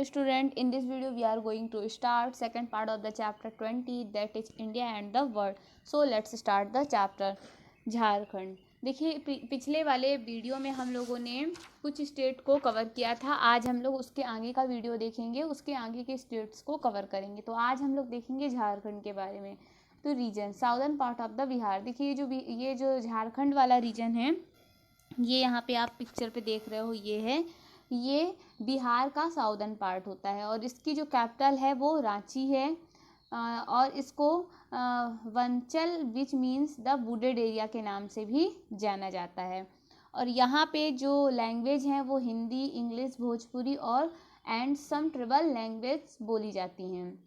Hello student, in this video we are going to start second part of the chapter 20 that is India and the world. So let's start the chapter. Jharkhand. देखिए पिछले वाले video में हम लोगों ने कुछ state को cover किया था. आज हम लोग उसके आगे का वीडियो देखेंगे, उसके आगे के स्टेट्स को कवर करेंगे. तो आज हम लोग देखेंगे झारखंड के बारे में. तो region southern part of the Bihar. देखिए ये जो झारखंड वाला रीजन है, ये यहाँ पे आप पिक्चर पे देख रहे हो, ये बिहार का साउदर्न पार्ट होता है और इसकी जो कैपिटल है वो रांची है. और इसको Vanchal which means the wooded area के नाम से भी जाना जाता है. और यहाँ पे जो लैंग्वेज हैं वो हिंदी, इंग्लिश, भोजपुरी और एंड सम ट्राइबल लैंग्वेज बोली जाती हैं.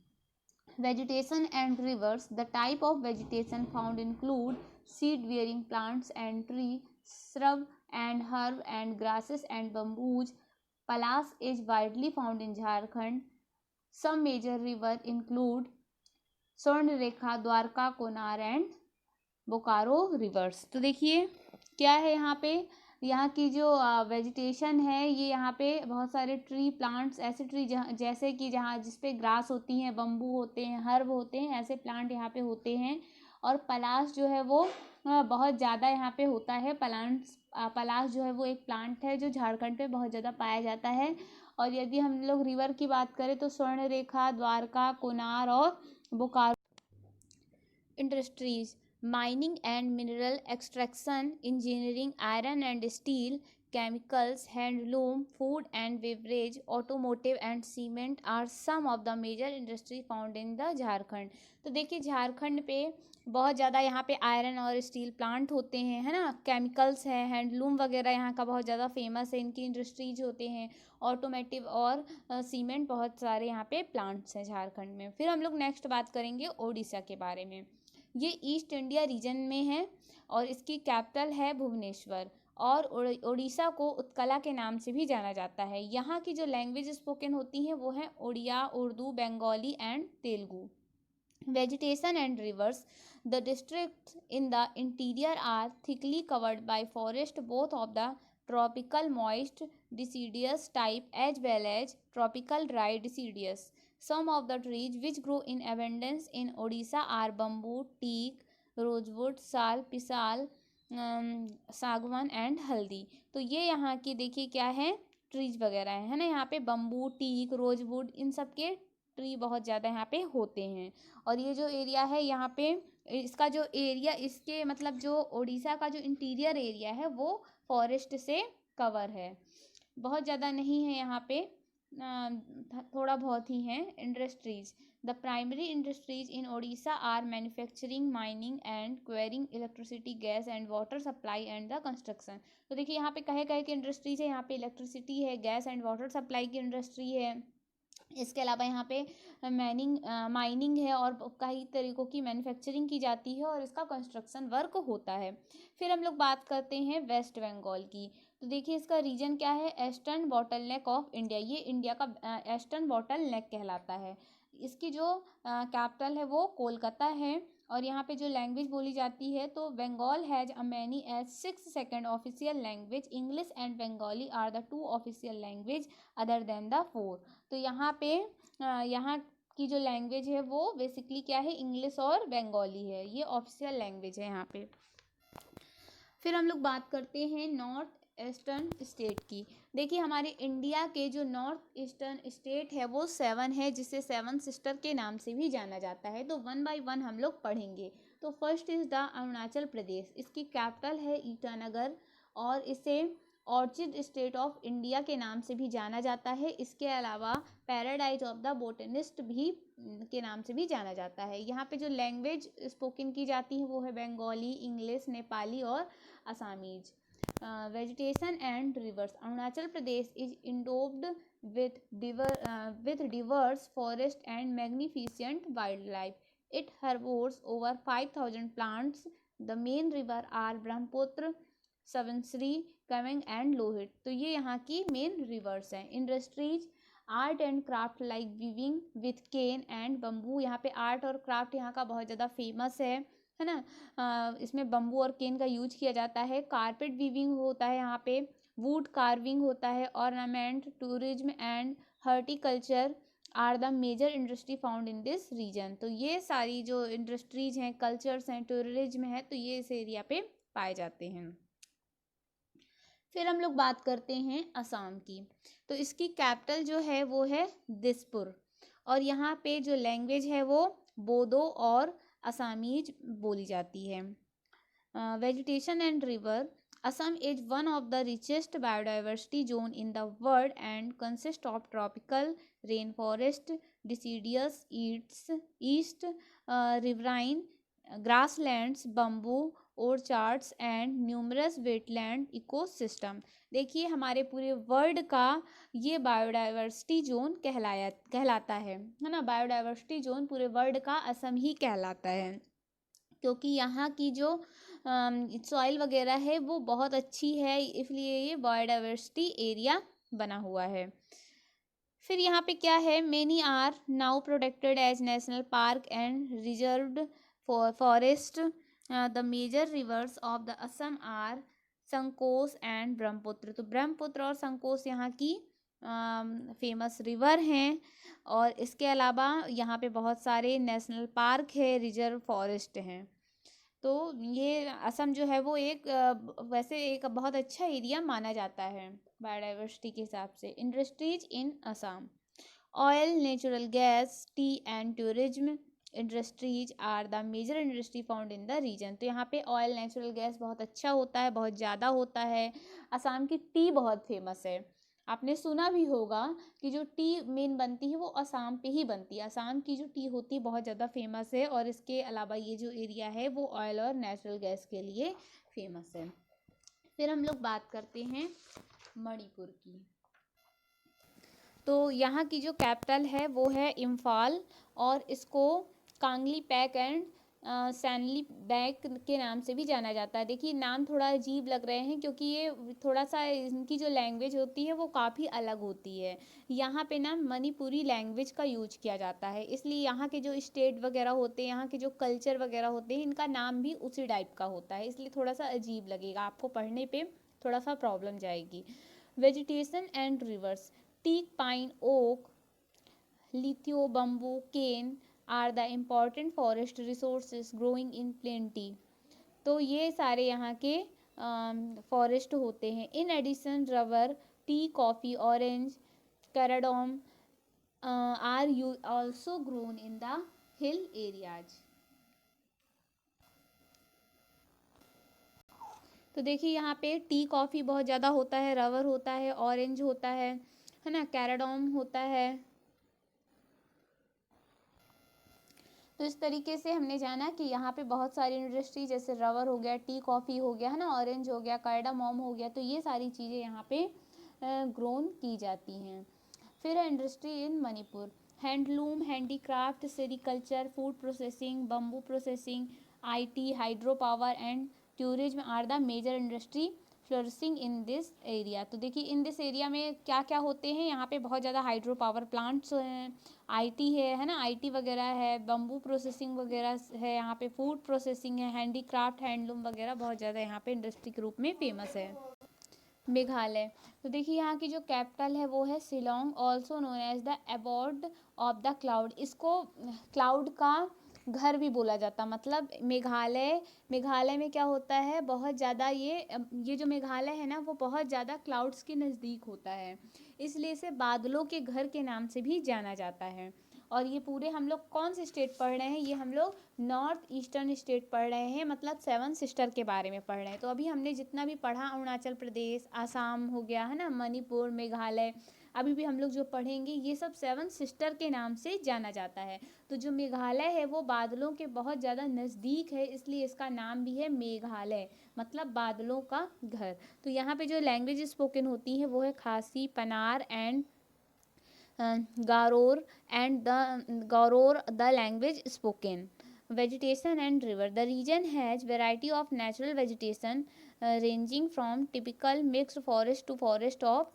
Vegetation and rivers. The type of vegetation found include seed-bearing plants and tree, shrub and herb and grasses and bamboos. Palash is widely found in Jharkhand. Some major rivers include Subarnarekha, Dwarka, Konar and Bokaro rivers. तो देखिए क्या है यहाँ पे, यहाँ की जो vegetation है, ये यहाँ पे बहुत सारे ट्री प्लांट्स, ऐसे ट्री जैसे कि जहाँ जिस पे ग्रास होती हैं, बम्बू होते हैं, हर्ब होते हैं, ऐसे प्लांट यहाँ पे होते हैं. और पलाश जो है वो बहुत ज़्यादा यहाँ पे होता है. पलाश जो है वो एक प्लांट है जो झारखंड पे बहुत ज़्यादा पाया जाता है. और यदि हम लोग रिवर की बात करें तो स्वर्णरेखा, द्वारका, कोनार और Bokaro. Industries. Mining and mineral extraction, engineering, iron and steel, chemicals, handloom, food and beverage, automotive and cement are some of the major industries found in the Jharkhand. तो देखिए झारखंड पे बहुत ज़्यादा यहाँ पे आयरन और स्टील प्लांट होते हैं, है ना. केमिकल्स है, हैंडलूम वगैरह यहाँ का बहुत ज़्यादा फेमस है, इनकी इंडस्ट्रीज होते हैं. ऑटोमेटिव और सीमेंट, बहुत सारे यहाँ पे प्लांट्स हैं झारखंड में. फिर हम लोग नेक्स्ट बात करेंगे ओडिशा के बारे में. ये ईस्ट इंडिया रीजन में है और इसकी कैपिटल है भुवनेश्वर. और ओडिशा को उत्कला के नाम से भी जाना जाता है. यहाँ की जो लैंग्वेज स्पोकन होती हैं वो है Odia, Urdu, Bengali and Telugu. Vegetation and rivers. The districts in the interior are thickly covered by forest, both of the tropical moist deciduous type as well as tropical dry deciduous. Some of the trees which grow in abundance in Odisha are bamboo, teak, rosewood, sal, pisal, सागवान and हल्दी. तो ये यहाँ की देखिए क्या है, trees वगैरह है ना. यहाँ पे बम्बू, टीक, रोजवुड, इन सब के ट्री बहुत ज़्यादा यहाँ पे होते हैं. और ये जो एरिया है यहाँ पे, इसका जो एरिया, इसके मतलब जो उड़ीसा का जो इंटीरियर एरिया है वो फॉरेस्ट से कवर है. बहुत ज़्यादा नहीं है यहाँ पे, थोड़ा बहुत ही हैं. Industries. The primary industries in Odisha are manufacturing, mining and quarrying, electricity, gas and water supply and the construction. तो देखिए यहाँ पे कहे कहे की इंडस्ट्रीज है. यहाँ पे इलेक्ट्रिसिटी है, गैस एंड वाटर सप्लाई की इंडस्ट्री है. इसके अलावा यहाँ पे माइनिंग है और कई तरीक़ों की मैन्युफैक्चरिंग की जाती है और इसका कंस्ट्रक्शन वर्क होता है. फिर हम लोग बात करते हैं वेस्ट बंगाल की. तो देखिए इसका रीजन क्या है, ईस्टर्न बॉटलनेक ऑफ इंडिया. ये इंडिया का ईस्टर्न बॉटलनेक कहलाता है. इसकी जो कैपिटल है वो कोलकाता है. और यहाँ पे जो लैंग्वेज बोली जाती है तो Bengal has a many as 6 second official language. English and Bengali are the 2 official language other than the 4. तो यहाँ पे यहाँ की जो लैंग्वेज है वो बेसिकली क्या है, इंग्लिश और बंगाली है. ये ऑफिशियल लैंग्वेज है यहाँ पे. फिर हम लोग बात करते हैं नॉर्थ ईस्टर्न स्टेट की. देखिए हमारे इंडिया के जो नॉर्थ ईस्टर्न स्टेट है वो 7 है, जिसे 7 सिस्टर के नाम से भी जाना जाता है. तो 1 बाय 1 हम लोग पढ़ेंगे. तो first is the Arunachal Pradesh. इसकी कैपिटल है ईटानगर और इसे ऑर्चिड स्टेट ऑफ इंडिया के नाम से भी जाना जाता है. इसके अलावा पैराडाइज ऑफ द बोटनिस्ट भी के नाम से भी जाना जाता है. यहाँ पे जो लैंग्वेज स्पोकन की जाती है वो है बंगाली, इंग्लिश, नेपाली और Assamese. Vegetation and rivers. Arunachal Pradesh is endowed with diverse forest and magnificent wildlife. It harbors over 5,000 plants. The main river are Brahmaputra, Subansiri, Kameng and Lohit. तो ये यहाँ की मेन रिवर्स हैं. Industries. Art and craft like weaving with cane and bamboo. यहाँ पे art और craft यहाँ का बहुत ज़्यादा फेमस है ना. इसमें बम्बू और केन का यूज किया जाता है. कारपेट वीविंग होता है यहाँ पे. वुड कार्विंग होता है. Ornament, tourism and horticulture are the major industry found in this region. तो ये सारी जो इंडस्ट्रीज हैं, कल्चर्स हैं, टूरिज्म है, तो ये इस एरिया पे पाए जाते हैं। फिर हम लोग बात करते हैं असम की। तो इसकी कैपिटल जो है वो है दिसपुर, और यहाँ पे जो लैंग्वेज है वो बोडो और असामीज बोली जाती है। Vegetation and river. Assam is one of the richest biodiversity zone in the world and consists of tropical rainforest, deciduous east riverine grasslands, bamboo orchards and numerous wetland ecosystem। देखिए हमारे पूरे world का ये biodiversity zone कहलाता है ना। Biodiversity zone पूरे world का असम ही कहलाता है, क्योंकि यहाँ की जो सॉइल वगैरह है वो बहुत अच्छी है, इसलिए ये बायोडाइवर्सिटी एरिया बना हुआ है। फिर यहाँ पे क्या है, many are now protected as national park and reserved forest. The major rivers of the Assam are Sankosh and Brahmaputra. तो ब्रह्मपुत्र और संकोस यहाँ की फेमस रिवर हैं, और इसके अलावा यहाँ पे बहुत सारे नेशनल पार्क है, रिजर्व फॉरेस्ट हैं। तो ये असम जो है वो एक वैसे एक बहुत अच्छा एरिया माना जाता है बायोडाइवर्सिटी के हिसाब से। Industries in Assam. Oil, natural gas, tea and tourism industries are the major industry found in the region. तो यहाँ पे ऑयल, नेचुरल गैस बहुत अच्छा होता है, बहुत ज़्यादा होता है। असम की टी बहुत फेमस है, आपने सुना भी होगा कि जो टी मेन बनती है वो असम पे ही बनती है। असम की जो टी होती है बहुत ज़्यादा फेमस है, और इसके अलावा ये जो एरिया है वो ऑयल और नेचुरल गैस के लिए फेमस है। फिर हम लोग बात करते हैं मणिपुर की। तो यहाँ की जो कैपिटल है वो है इम्फाल, और इसको कांगली पैक एंड सैनली बैक के नाम से भी जाना जाता है। देखिए नाम थोड़ा अजीब लग रहे हैं, क्योंकि ये थोड़ा सा इनकी जो लैंग्वेज होती है वो काफ़ी अलग होती है। यहाँ पे ना मणिपुरी लैंग्वेज का यूज किया जाता है, इसलिए यहाँ के जो स्टेट वगैरह होते हैं, यहाँ के जो कल्चर वगैरह होते हैं, इनका नाम भी उसी टाइप का होता है, इसलिए थोड़ा सा अजीब लगेगा आपको, पढ़ने पे थोड़ा सा प्रॉब्लम जाएगी। Vegetation and rivers. Teak, pine, oak, lithio, bamboo, cane are the important forest resources growing in plenty. तो ये सारे यहाँ के फॉरेस्ट होते हैं। In addition rubber, tea, coffee, orange, cardamom are you also grown in the hill areas. तो देखिए यहाँ पे टी, कॉफ़ी बहुत ज़्यादा होता है, रबर होता है, ऑरेंज होता है ना, कैराडोम होता है। तो इस तरीके से हमने जाना कि यहाँ पे बहुत सारी इंडस्ट्री, जैसे रबर हो गया, टी, कॉफ़ी हो गया है ना, ऑरेंज हो गया, कार्डामोम हो गया, तो ये सारी चीज़ें यहाँ पे ग्रोन की जाती हैं। फिर है industry in Manipur. Handloom, handicraft, sericulture, food processing, bamboo processing, IT, hydro power and tourism are the major industry flourishing in this area. तो देखिए इन दिस एरिया में क्या क्या होते हैं, यहाँ पे बहुत ज़्यादा हाइड्रो पावर प्लांट्स हैं, आईटी है ना, आईटी वगैरह है, बम्बू प्रोसेसिंग वगैरह है, यहाँ पे फूड प्रोसेसिंग है, हैंडीक्राफ्ट, हैंडलूम वगैरह बहुत ज़्यादा यहाँ पे इंडस्ट्री के रूप में फेमस है। मेघालय। तो देखिए यहाँ की जो कैपिटल है वो है Shillong, also known as the abode of the cloud. इसको क्लाउड का घर भी बोला जाता, मतलब मेघालय में क्या होता है, बहुत ज़्यादा ये जो मेघालय है ना वो बहुत ज़्यादा क्लाउड्स के नज़दीक होता है, इसलिए इसे बादलों के घर के नाम से भी जाना जाता है। और ये पूरे हम लोग कौन से स्टेट पढ़ रहे हैं, ये हम लोग नॉर्थ ईस्टर्न स्टेट पढ़ रहे हैं, मतलब 7 सिस्टर के बारे में पढ़ रहे हैं। तो अभी हमने जितना भी पढ़ा, अरुणाचल प्रदेश, आसाम हो गया है ना, मणिपुर, मेघालय, अभी भी हम लोग जो पढ़ेंगे ये सब 7 सिस्टर के नाम से जाना जाता है। तो जो मेघालय है वो बादलों के बहुत ज़्यादा नज़दीक है, इसलिए इसका नाम भी है मेघालय, मतलब बादलों का घर। तो यहाँ पे जो लैंग्वेज स्पोकन होती है वो है Khasi, Pnar and Garo the language spoken. Vegetation and river. The region has variety of natural vegetation ranging from typical mixed forest to forest of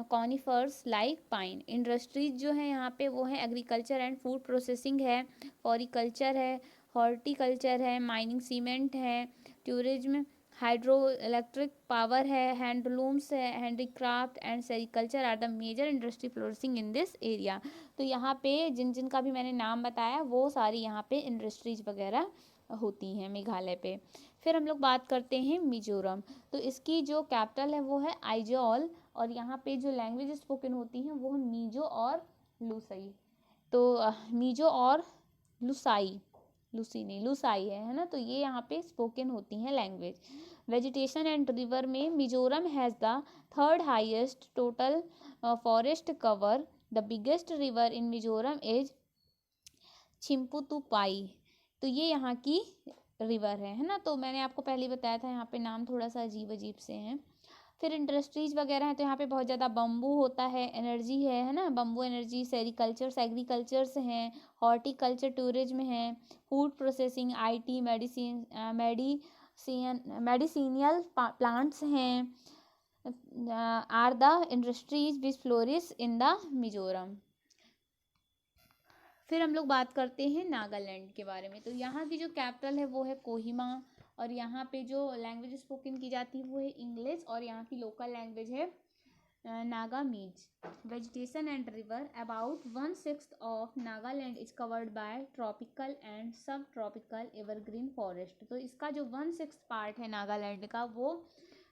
conifers like pine. Industries जो है यहाँ पे वो है एग्रीकल्चर एंड फूड प्रोसेसिंग है, फॉरिकल्चर है, हॉर्टिकल्चर है, mining, cement है, टूरिज्म, हाइड्रो इलेक्ट्रिक पावर है, हैंडलूम्स है, handicraft and sericulture are the major industry flourishing in this area. तो यहाँ पे जिन जिन का भी मैंने नाम बताया वो सारी यहाँ पे इंडस्ट्रीज वगैरह होती हैं मेघालय पे। फिर हम लोग बात करते हैं मिजोरम। तो इसकी जो कैपिटल है वो है आइजॉल, और यहाँ पे जो लैंग्वेज स्पोकन होती हैं वो है मीजो और लुसाई। तो मीजो और लुसाई, लुसी नहीं लुसाई है ना। तो ये यहाँ पे स्पोकन होती हैं लैंग्वेज। वेजिटेशन एंड रिवर में Mizoram has the third highest total forest cover. The biggest river in Mizoram is Chhimtuipui. तो ये यहाँ की रिवर है ना। तो मैंने आपको पहले ही बताया था यहाँ पे नाम थोड़ा सा अजीब अजीब से हैं। फिर इंडस्ट्रीज वगैरह हैं, तो यहाँ पे बहुत ज़्यादा बम्बू होता है, एनर्जी है ना, बम्बू एनर्जी, सेरिकल्चर्स एग्रीकल्चर्स हैं, हॉर्टिकल्चर टूरिज्म है, food processing, IT, medicinal plants हैं, are the industries which flourish in the Mizoram. फिर हम लोग बात करते हैं नागालैंड के बारे में। तो यहाँ की जो कैपिटल है वो है कोहिमा, और यहाँ पे जो लैंग्वेज स्पोकन की जाती है वो है इंग्लिश, और यहाँ की लोकल लैंग्वेज है Nagamese. Vegetation and river, about 1/6 of Nagaland is covered by tropical and सब ट्रॉपिकल एवरग्रीन फॉरेस्ट। तो इसका जो 1/6 पार्ट है नागालैंड का वो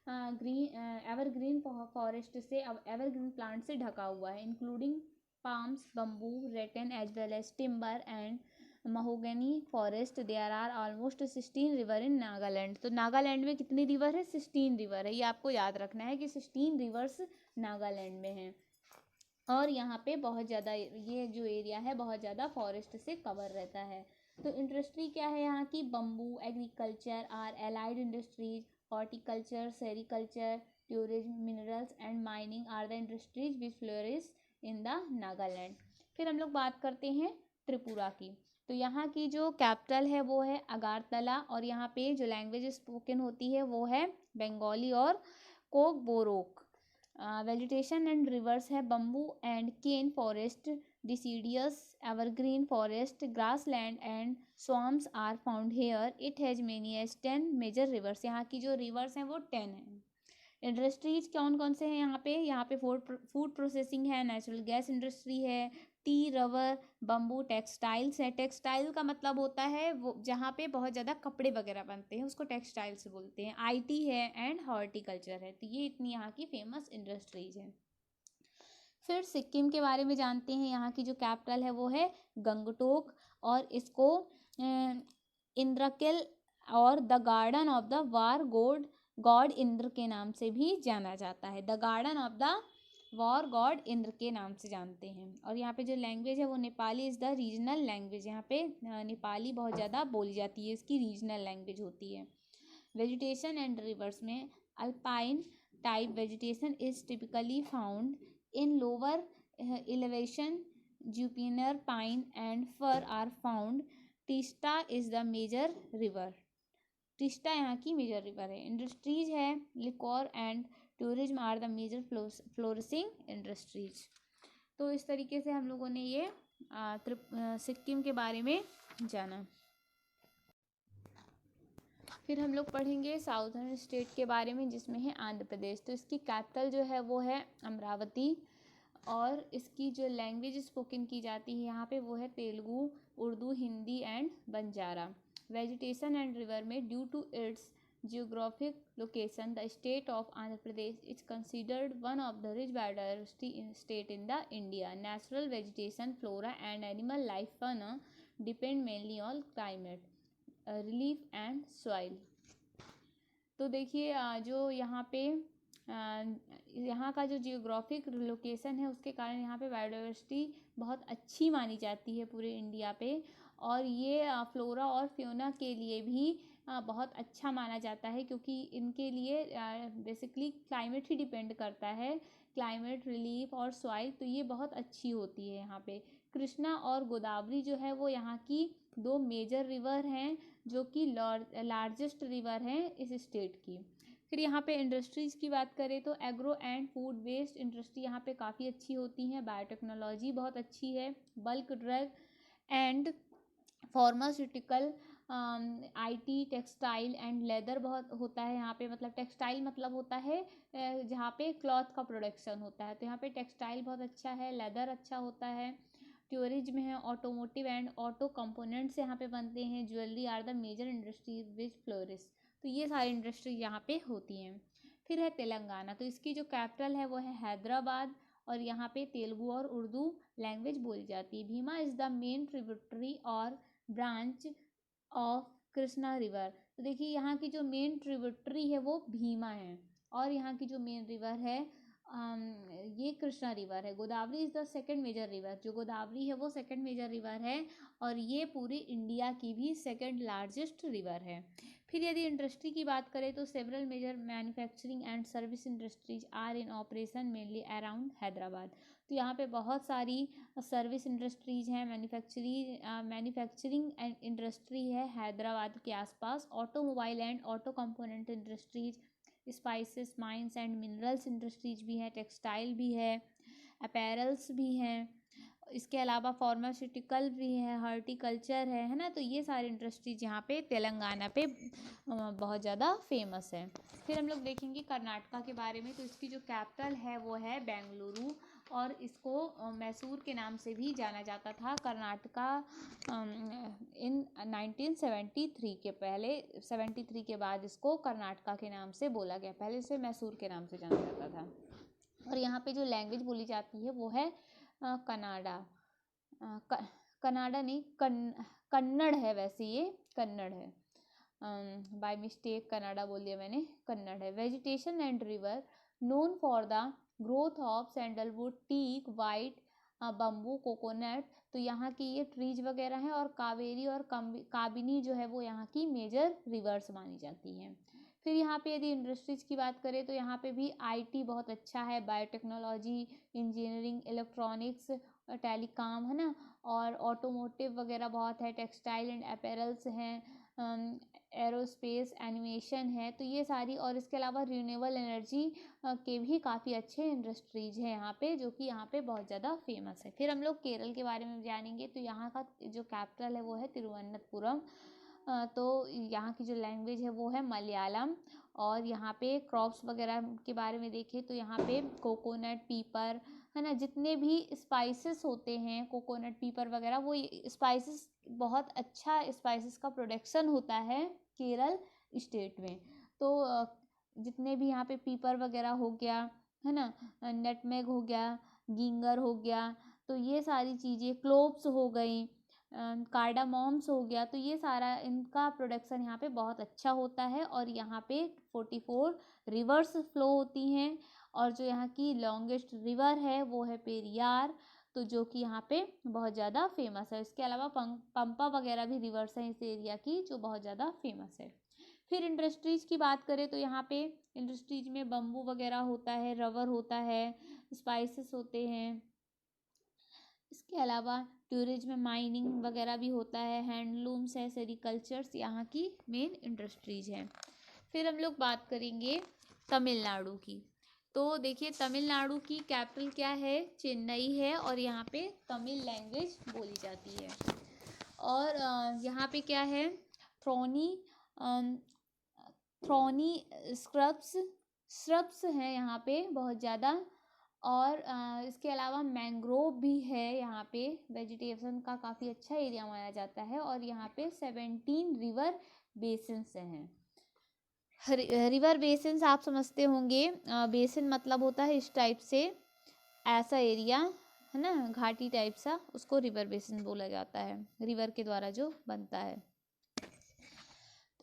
एवरग्रीन फॉरेस्ट से, एवरग्रीन प्लांट से ढका हुआ है, including palms, bamboo, rattan as well as timber and mahogany forest. There are almost 16 river in Nagaland. तो नागालैंड में कितनी रिवर है? 16 रिवर है। ये आपको याद रखना है कि 16 रिवर्स नागालैंड में हैं। और यहाँ पे बहुत ज़्यादा ये जो एरिया है बहुत ज़्यादा फॉरेस्ट से कवर रहता है। तो इंडस्ट्री क्या है यहाँ की? Bamboo, agriculture are allied industries, horticulture, sericulture, tourism, minerals and mining are the industries which flourish in the Nagaland. फिर हम लोग बात करते हैं त्रिपुरा की। तो यहाँ की जो कैपिटल है वो है अगारतला, और यहाँ पे जो लैंग्वेज स्पोकन होती है वो है बंगाली और कोकबोरोक। वेजिटेशन एंड रिवर्स है bamboo and cane forest, deciduous evergreen forest, grassland and swamps are found here. It has many as 10 major rivers. यहाँ की जो रिवर्स हैं वो 10 हैं। इंडस्ट्रीज कौन कौन से हैं यहाँ पे? यहाँ पे फूड प्रोसेसिंग है, नेचुरल गैस इंडस्ट्री है, टी, रबर, बम्बू, टेक्सटाइल्स है। टेक्सटाइल का मतलब होता है वो जहाँ पे बहुत ज़्यादा कपड़े वगैरह बनते हैं उसको टेक्सटाइल्स बोलते हैं। आईटी है एंड हॉर्टिकल्चर है। तो ये इतनी यहाँ की फेमस इंडस्ट्रीज हैं। फिर सिक्किम के बारे में जानते हैं। यहाँ की जो कैपिटल है वो है गंगटोक, और इसको इंद्रकिल और the garden of the war god Indra के नाम से भी जाना जाता है। The garden of the war God Indra के नाम से जानते हैं। और यहाँ पे जो लैंग्वेज है वो Nepali is the regional language. यहाँ पे नेपाली बहुत ज़्यादा बोली जाती है, इसकी रीजनल लैंग्वेज होती है। वेजिटेशन एंड रिवर्स में alpine type vegetation is typically found in lower elevation. Juniper pine and fir are found. Teesta is the major river. Teesta यहाँ की मेजर रिवर है। इंडस्ट्रीज है liquor and tourism are the major flourishing industries. तो इस तरीके से हम लोगों ने ये सिक्किम के बारे में जाना। फिर हम लोग पढ़ेंगे साउथर्न स्टेट के बारे में जिसमें है आंध्र प्रदेश। तो इसकी कैपिटल जो है वो है अमरावती, और इसकी जो लैंग्वेज स्पोकन की जाती है यहाँ पे वो है Telugu, Urdu, Hindi and Banjara. Vegetation and river में due to its geographic location the state of Andhra Pradesh is considered one of the rich biodiversity state in the India. Natural vegetation, flora and animal life fauna depend mainly on climate, relief and soil. तो देखिए जो यहाँ पे यहाँ का जो geographic location है उसके कारण यहाँ पे बायोडाइवर्सिटी बहुत अच्छी मानी जाती है पूरे इंडिया पे, और ये फ्लोरा और फ्योना के लिए भी बहुत अच्छा माना जाता है, क्योंकि इनके लिए बेसिकली क्लाइमेट ही डिपेंड करता है, क्लाइमेट, रिलीफ और सॉइल। तो ये बहुत अच्छी होती है यहाँ पे। कृष्णा और गोदावरी जो है वो यहाँ की दो मेजर रिवर हैं, जो कि लार्जेस्ट रिवर हैं इस स्टेट की। फिर यहाँ पे इंडस्ट्रीज़ की बात करें तो agro and food waste industry यहाँ पे काफ़ी अच्छी होती हैं, बायोटेक्नोलॉजी बहुत अच्छी है, bulk drug and pharmaceutical IT, textile and leather बहुत होता है यहाँ पे। मतलब टेक्सटाइल मतलब होता है जहाँ पे क्लॉथ का प्रोडक्शन होता है, तो यहाँ पे टेक्सटाइल बहुत अच्छा है, लेदर अच्छा होता है। टूरिज्म है, ऑटोमोटिव एंड ऑटो कंपोनेंट्स यहाँ पे बनते हैं। Jewellery are the major industry which flourish, तो ये सारी इंडस्ट्री यहाँ पे होती हैं। फिर है तेलंगाना, तो इसकी जो कैपिटल है वो है हैदराबाद, और यहाँ पे तेलुगु और उर्दू लैंग्वेज बोली जाती है। Bhima is the main tributary और ब्रांच ऑफ कृष्णा रिवर, तो देखिए यहाँ की जो मेन ट्रिब्यूटरी है वो भीमा है, और यहाँ की जो मेन रिवर है ये कृष्णा रिवर है। Godavari is the second major river, जो गोदावरी है वो सेकंड मेजर रिवर है, और ये पूरी इंडिया की भी सेकंड लार्जेस्ट रिवर है। फिर यदि इंडस्ट्री की बात करें तो several major manufacturing and service industries are in operation mainly around Hyderabad, तो यहाँ पे बहुत सारी सर्विस इंडस्ट्रीज हैं, मैन्युफैक्चरिंग एंड इंडस्ट्री है हैदराबाद के आसपास। Automobile and auto component industries, spices, mines and minerals industries भी हैं, टेक्सटाइल भी है, अपैरल्स भी हैं, इसके अलावा फार्मास्यूटिकल भी है, हॉर्टिकल्चर है ना। तो ये सारी इंडस्ट्रीज यहाँ पे तेलंगाना पे बहुत ज़्यादा फेमस है। फिर हम लोग देखेंगे कर्नाटका के बारे में, तो इसकी जो कैपिटल है वो है बेंगलुरु, और इसको मैसूर के नाम से भी जाना जाता था। कर्नाटका इन 1973 के पहले 73 के बाद इसको कर्नाटका के नाम से बोला गया, पहले इसे मैसूर के नाम से जाना जाता था। और यहाँ पे जो लैंग्वेज बोली जाती है वो है कनाडा, कनाडा नहीं कन्नड़ है, वैसे ये कन्नड़ है, बाय मिस्टेक कनाडा बोल दिया मैंने, कन्नड़ है। Vegetation and river known for the growth of sandalwood, teak, white bamboo, coconut, तो यहाँ की ये ट्रीज वगैरह हैं, और कावेरी और काबिनी जो है वो यहाँ की मेजर रिवर्स मानी जाती हैं। फिर यहाँ पे यदि इंडस्ट्रीज की बात करें तो यहाँ पे भी आईटी बहुत अच्छा है, बायोटेक्नोलॉजी, इंजीनियरिंग, इलेक्ट्रॉनिक्स, टेलीकॉम है ना, और ऑटोमोटिव वगैरह बहुत है, टेक्सटाइल एंड अपैरल्स हैं, एरोस्पेस, एनिमेशन है, तो ये सारी, और इसके अलावा रिन्यूएबल एनर्जी के भी काफ़ी अच्छे इंडस्ट्रीज हैं यहाँ पे, जो कि यहाँ पे बहुत ज़्यादा फेमस है। फिर हम लोग केरल के बारे में जानेंगे, तो यहाँ का जो कैपिटल है वो है तिरुवनंतपुरम, तो यहाँ की जो लैंग्वेज है वो है मलयालम, और यहाँ पे क्रॉप्स वगैरह के बारे में देखें तो यहाँ पे कोकोनट, पीपर है ना, जितने भी स्पाइसेस होते हैं, कोकोनट, पीपर वगैरह, वो स्पाइसेस बहुत अच्छा स्पाइसेस का प्रोडक्शन होता है केरल स्टेट में। तो जितने भी यहाँ पे पीपर वगैरह हो गया है ना, नटमेग हो गया, गिंगर हो गया, तो ये सारी चीज़ें, क्लोव्स हो गई, कार्डामोम्स हो गया, तो ये सारा इनका प्रोडक्शन यहाँ पे बहुत अच्छा होता है। और यहाँ पे 44 रिवर्स फ्लो होती हैं, और जो यहाँ की लॉन्गेस्ट रिवर है वो है पेरियार, तो जो कि यहाँ पे बहुत ज़्यादा फेमस है। इसके अलावा पंपा वगैरह भी रिवर्स हैं इस एरिया की, जो बहुत ज़्यादा फेमस है। फिर इंडस्ट्रीज की बात करें तो यहाँ पे इंडस्ट्रीज में बम्बू वगैरह होता है, रबर होता है, स्पाइसेस होते हैं, इसके अलावा टूरिज्म, माइनिंग वगैरह भी होता है, हैंडलूम्स है, सेरिकल्चर्स यहाँ की मेन इंडस्ट्रीज हैं। फिर हम लोग बात करेंगे तमिलनाडु की, तो देखिए तमिलनाडु की कैपिटल क्या है, चेन्नई है, और यहाँ पे तमिल लैंग्वेज बोली जाती है। और यहाँ पे क्या है, थ्रोनी श्रब्स हैं यहाँ पे बहुत ज़्यादा, और इसके अलावा मैंग्रोव भी है यहाँ पे, वेजिटेशन का काफ़ी अच्छा एरिया माना जाता है। और यहाँ पे 17 रिवर बेसिन्स हैं। रिवर बेसिन्स आप समझते होंगे, बेसिन मतलब होता है इस टाइप से, ऐसा एरिया है ना, घाटी टाइप सा, उसको रिवर बेसिन बोला जाता है, रिवर के द्वारा जो बनता है।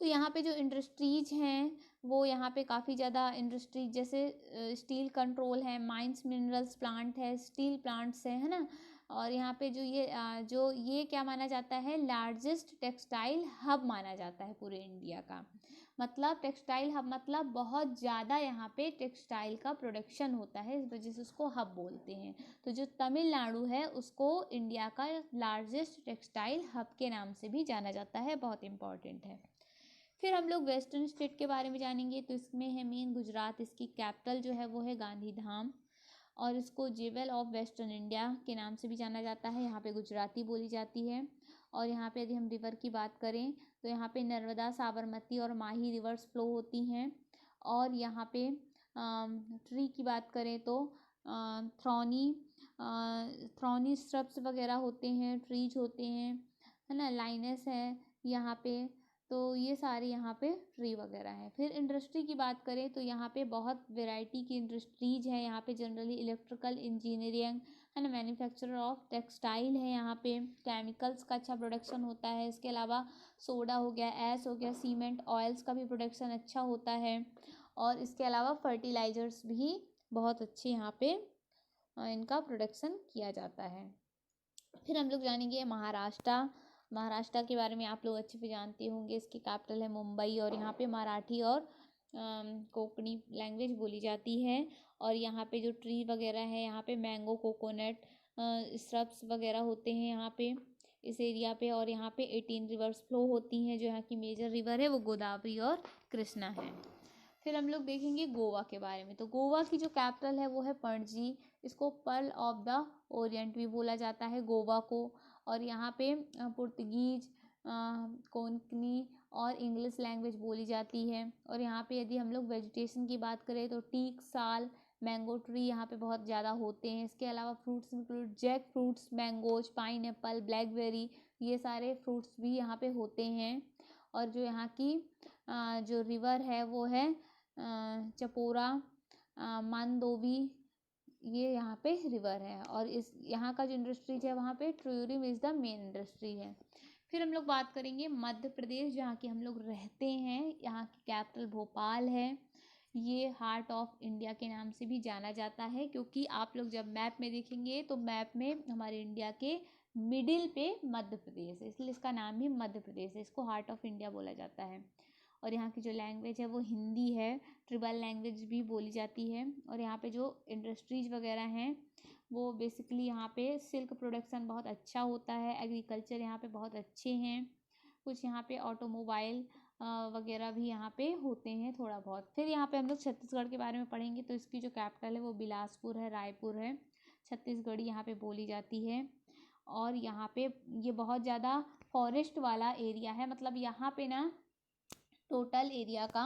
तो यहाँ पे जो इंडस्ट्रीज हैं वो यहाँ पे काफ़ी ज़्यादा इंडस्ट्रीज, जैसे स्टील कंट्रोल है, माइंस मिनरल्स प्लांट है, स्टील प्लांट्स है ना। और यहाँ पे जो ये क्या माना जाता है, लार्जेस्ट टेक्सटाइल हब माना जाता है पूरे इंडिया का। मतलब टेक्सटाइल हब मतलब बहुत ज़्यादा यहाँ पे टेक्सटाइल का प्रोडक्शन होता है, इस वजह से उसको हब बोलते हैं। तो जो तमिलनाडु है उसको इंडिया का लार्जेस्ट टेक्सटाइल हब के नाम से भी जाना जाता है, बहुत इम्पॉर्टेंट है। फिर हम लोग वेस्टर्न स्टेट के बारे में जानेंगे, तो इसमें है मेन गुजरात, इसकी कैपिटल जो है वो है गांधीधाम, और इसको जेवल ऑफ वेस्टर्न इंडिया के नाम से भी जाना जाता है, यहाँ पे गुजराती बोली जाती है। और यहाँ पे यदि हम रिवर की बात करें तो यहाँ पे नर्मदा, साबरमती और माही रिवर्स फ्लो होती हैं। और यहाँ पे ट्री की बात करें तो थ्रॉनी स्ट्रब्स वगैरह होते हैं, ट्रीज होते हैं, है ना, लाइनस है यहाँ पे। तो ये सारे यहाँ पे ट्री वगैरह हैं। फिर इंडस्ट्री की बात करें तो यहाँ पे बहुत वैरायटी की इंडस्ट्रीज हैं। यहाँ पे जनरली इलेक्ट्रिकल इंजीनियरिंग, है ना, मैन्युफैक्चरर ऑफ टेक्सटाइल है, यहाँ पे केमिकल्स का अच्छा प्रोडक्शन होता है। इसके अलावा सोडा हो गया, ऐश हो गया, सीमेंट, ऑयल्स का भी प्रोडक्शन अच्छा होता है। और इसके अलावा फर्टिलाइजर्स भी बहुत अच्छे यहाँ पे इनका प्रोडक्शन किया जाता है। फिर हम लोग जानेंगे महाराष्ट्र के बारे में आप लोग अच्छे से जानते होंगे। इसकी कैपिटल है मुंबई और यहाँ पे मराठी और कोंकणी लैंग्वेज बोली जाती है। और यहाँ पे जो ट्री वगैरह है, यहाँ पे मैंगो, कोकोनट, श्रब्स वगैरह होते हैं यहाँ पे इस एरिया पे। और यहाँ पे 18 रिवर्स फ्लो होती हैं। जो यहाँ की मेजर रिवर है वो गोदावरी और कृष्णा है। फिर हम लोग देखेंगे गोवा के बारे में। तो गोवा की जो कैपिटल है वो है पणजी। इसको पर्ल ऑफ द ओरिएंट भी बोला जाता है गोवा को। और यहाँ पे पुर्तगीज, कोंकणी और इंग्लिश लैंग्वेज बोली जाती है। और यहाँ पे यदि हम लोग वेजिटेशन की बात करें तो टीक, साल, मैंगो ट्री यहाँ पे बहुत ज़्यादा होते हैं। इसके अलावा fruits include jack fruits, mangoes, pineapple, blackberry, ये सारे फ्रूट्स भी यहाँ पे होते हैं। और जो यहाँ की जो रिवर है वो है चपोरा, मानदोवी, ये यहाँ पे रिवर है। और इस यहाँ का जो इंडस्ट्रीज है वहाँ पे tourism is the main industry है। फिर हम लोग बात करेंगे मध्य प्रदेश, जहाँ की हम लोग रहते हैं। यहाँ की कैपिटल भोपाल है। ये हार्ट ऑफ इंडिया के नाम से भी जाना जाता है, क्योंकि आप लोग जब मैप में देखेंगे तो मैप में हमारे इंडिया के मिडिल पे मध्य प्रदेश है, इसलिए इसका नाम भी मध्य प्रदेश है। इसको हार्ट ऑफ इंडिया बोला जाता है। और यहाँ की जो लैंग्वेज है वो हिंदी है। ट्रिबल लैंग्वेज भी बोली जाती है। और यहाँ पे जो इंडस्ट्रीज वगैरह हैं वो बेसिकली यहाँ पे सिल्क प्रोडक्शन बहुत अच्छा होता है। एग्रीकल्चर यहाँ पे बहुत अच्छे हैं। कुछ यहाँ पे ऑटोमोबाइल वगैरह भी यहाँ पे होते हैं थोड़ा बहुत। फिर यहाँ पे हम लोग छत्तीसगढ़ के बारे में पढ़ेंगे। तो इसकी जो कैपिटल है वो बिलासपुर है, रायपुर है। छत्तीसगढ़ी यहाँ पे बोली जाती है। और यहाँ पे ये बहुत ज़्यादा फॉरेस्ट वाला एरिया है। मतलब यहाँ पे ना टोटल एरिया का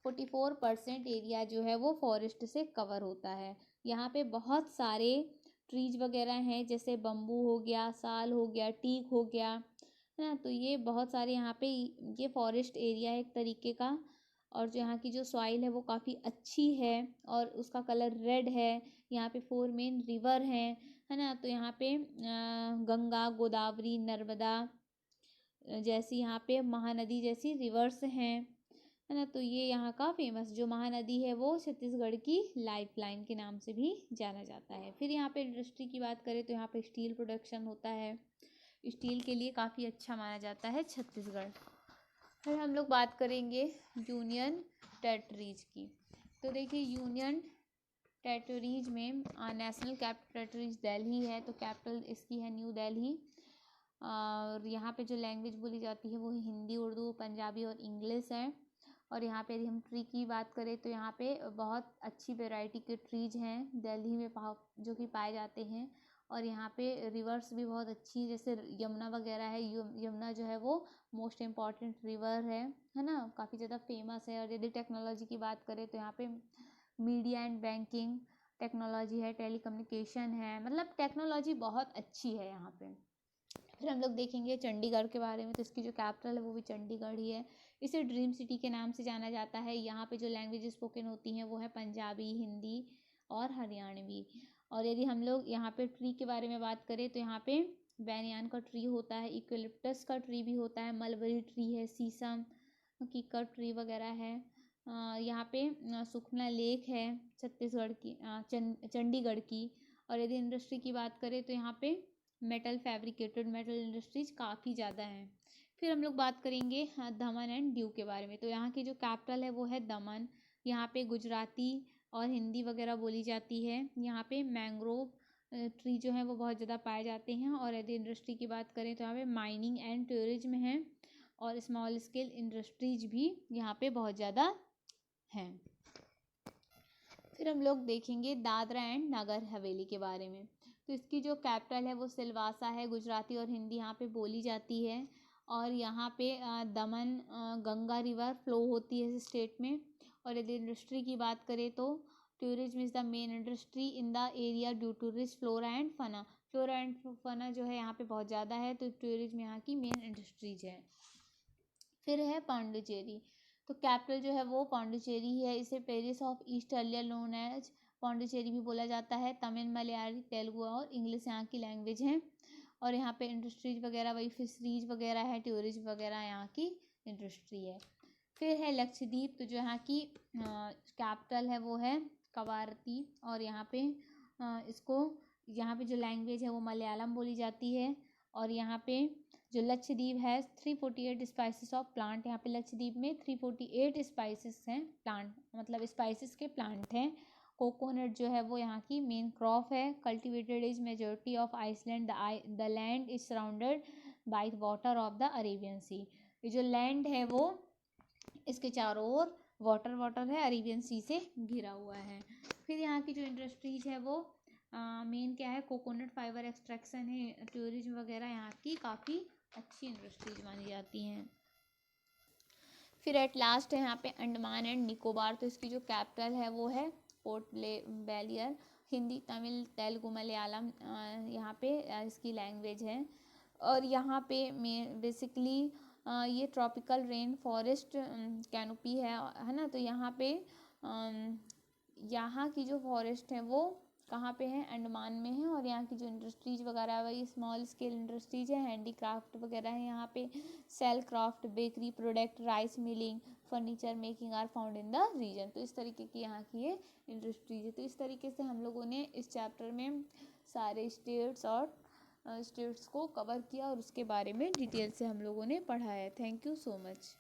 44% एरिया जो है वो फॉरेस्ट से कवर होता है। यहाँ पे बहुत सारे ट्रीज वगैरह हैं, जैसे बम्बू हो गया, साल हो गया, टीक हो गया, है ना। तो ये बहुत सारे यहाँ पे ये फॉरेस्ट एरिया है एक तरीके का। और जो यहाँ की जो सॉइल है वो काफ़ी अच्छी है और उसका कलर रेड है। यहाँ पे 4 मेन रिवर हैं, है ना। तो यहाँ पे गंगा, गोदावरी, नर्मदा जैसी, यहाँ पे महानदी जैसी रिवर्स हैं, है ना। तो ये यहाँ का फेमस जो महानदी है वो छत्तीसगढ़ की लाइफलाइन के नाम से भी जाना जाता है। फिर यहाँ पे इंडस्ट्री की बात करें तो यहाँ पे स्टील प्रोडक्शन होता है। स्टील के लिए काफ़ी अच्छा माना जाता है छत्तीसगढ़। फिर हम लोग बात करेंगे यूनियन टेरिटरीज की। तो देखिए यूनियन टेरिटरीज में नेशनल कैपिटल दिल्ली है, तो कैपिटल इसकी है न्यू दिल्ली। और यहाँ पे जो लैंग्वेज बोली जाती है वो हिंदी, उर्दू, पंजाबी और इंग्लिश है। और यहाँ पे यदि हम ट्री की बात करें तो यहाँ पे बहुत अच्छी वैरायटी के ट्रीज हैं दिल्ली में जो कि पाए जाते हैं। और यहाँ पे रिवर्स भी बहुत अच्छी, जैसे यमुना वगैरह है। यमुना जो है वो मोस्ट इम्पॉर्टेंट रिवर है ना, काफ़ी ज़्यादा फेमस है। और यदि टेक्नोलॉजी की बात करें तो यहाँ पे मीडिया एंड बैंकिंग टेक्नोलॉजी है, टेलीकम्युनिकेशन है, मतलब टेक्नोलॉजी बहुत अच्छी है यहाँ पे। फिर हम लोग देखेंगे चंडीगढ़ के बारे में। तो इसकी जो कैपिटल है वो भी चंडीगढ़ ही है। इसे ड्रीम सिटी के नाम से जाना जाता है। यहाँ पे जो लैंग्वेज स्पोकन होती हैं वो है पंजाबी, हिंदी और हरियाणवी। और यदि हम लोग यहाँ पे ट्री के बारे में बात करें तो यहाँ पे बैनियान का ट्री होता है, इक्वलिप्टस का ट्री भी होता है, मलबरी ट्री है, शीशम, कीकर ट्री वगैरह है। यहाँ पे सुखना लेक है छत्तीसगढ़ की, चंडीगढ़ की। और यदि इंडस्ट्री की बात करें तो यहाँ पे मेटल फैब्रिकेटेड मेटल इंडस्ट्रीज काफ़ी ज़्यादा हैं। फिर हम लोग बात करेंगे दमन एंड दीव के बारे में। तो यहाँ की जो कैपिटल है वो है दमन। यहाँ पे गुजराती और हिंदी वगैरह बोली जाती है। यहाँ पे मैंग्रोव ट्री जो है वो बहुत ज़्यादा पाए जाते हैं। और यदि इंडस्ट्री की बात करें तो यहाँ पे माइनिंग एंड टूरिज्म है और स्मॉल स्केल इंडस्ट्रीज भी यहाँ पे बहुत ज़्यादा हैं। फिर हम लोग देखेंगे दादरा एंड नगर हवेली के बारे में। तो इसकी जो कैपिटल है वो सिलवासा है। गुजराती और हिंदी यहाँ पे बोली जाती है। और यहाँ पे दमन गंगा रिवर फ्लो होती है इस स्टेट में। और यदि इंडस्ट्री की बात करें तो tourism is the main industry in the area due to rich flora and fauna. Flora and fauna जो है यहाँ पे बहुत ज़्यादा है, तो टूरिज्म यहाँ की मेन इंडस्ट्रीज है। फिर है पांडिचेरी। तो कैपिटल जो है वो पांडिचेरी है। इसे Paris of east earlier known as Pondicherry भी बोला जाता है। तमिल, मलयाली, तेलुगु और इंग्लिश यहाँ की लैंग्वेज हैं। और यहाँ पे इंडस्ट्रीज वगैरह वही फिशरीज वगैरह है, टूरिज्म वगैरह यहाँ की इंडस्ट्री है। फिर है लक्षद्वीप। तो जो यहाँ की कैपिटल है वो है कवारती। और यहाँ पे इसको यहाँ पे जो लैंग्वेज है वो मलयालम बोली जाती है। और यहाँ पे जो लक्षद्वीप है 348 स्पाइसेस ऑफ प्लांट। यहाँ पे लक्षद्वीप में 348 स्पाइसेस हैं, प्लांट मतलब स्पाइसेस के प्लांट हैं। कोकोनट जो है वो यहाँ की मेन क्रॉप है। Cultivated is majority of island. The land is surrounded by the water of the Arabian sea. ये जो लैंड है वो इसके चारों ओर वाटर है, अरेबियन सी से घिरा हुआ है। फिर यहाँ की जो इंडस्ट्रीज है वो मेन क्या है, कोकोनट फाइबर एक्सट्रैक्शन है। टूरिज्म वगैरह यहाँ की काफ़ी अच्छी इंडस्ट्रीज मानी जाती हैं। फिर एट लास्ट है यहाँ पे अंडमान एंड निकोबार। तो इसकी जो कैपिटल है वो है पोर्ट ब्लेयर। हिंदी, तमिल, तेलुगु, मलयालम यहाँ पे इसकी लैंग्वेज है। और यहाँ पे बेसिकली ये ट्रॉपिकल रेन फॉरेस्ट कैनोपी है ना। तो यहाँ पे यहाँ की जो फॉरेस्ट है वो कहाँ पे है, अंडमान में है। और यहाँ की जो इंडस्ट्रीज वगैरह है वही स्मॉल स्केल इंडस्ट्रीज है, हैंडीक्राफ्ट वगैरह है यहाँ पे। Shell craft, bakery product, rice milling, furniture making are found in the region. तो इस तरीके की यहाँ की ये इंडस्ट्रीज है। तो इस तरीके से हम लोगों ने इस चैप्टर में सारे स्टेट्स और स्टेट्स को कवर किया और उसके बारे में डिटेल से हम लोगों ने पढ़ा है। Thank you so much.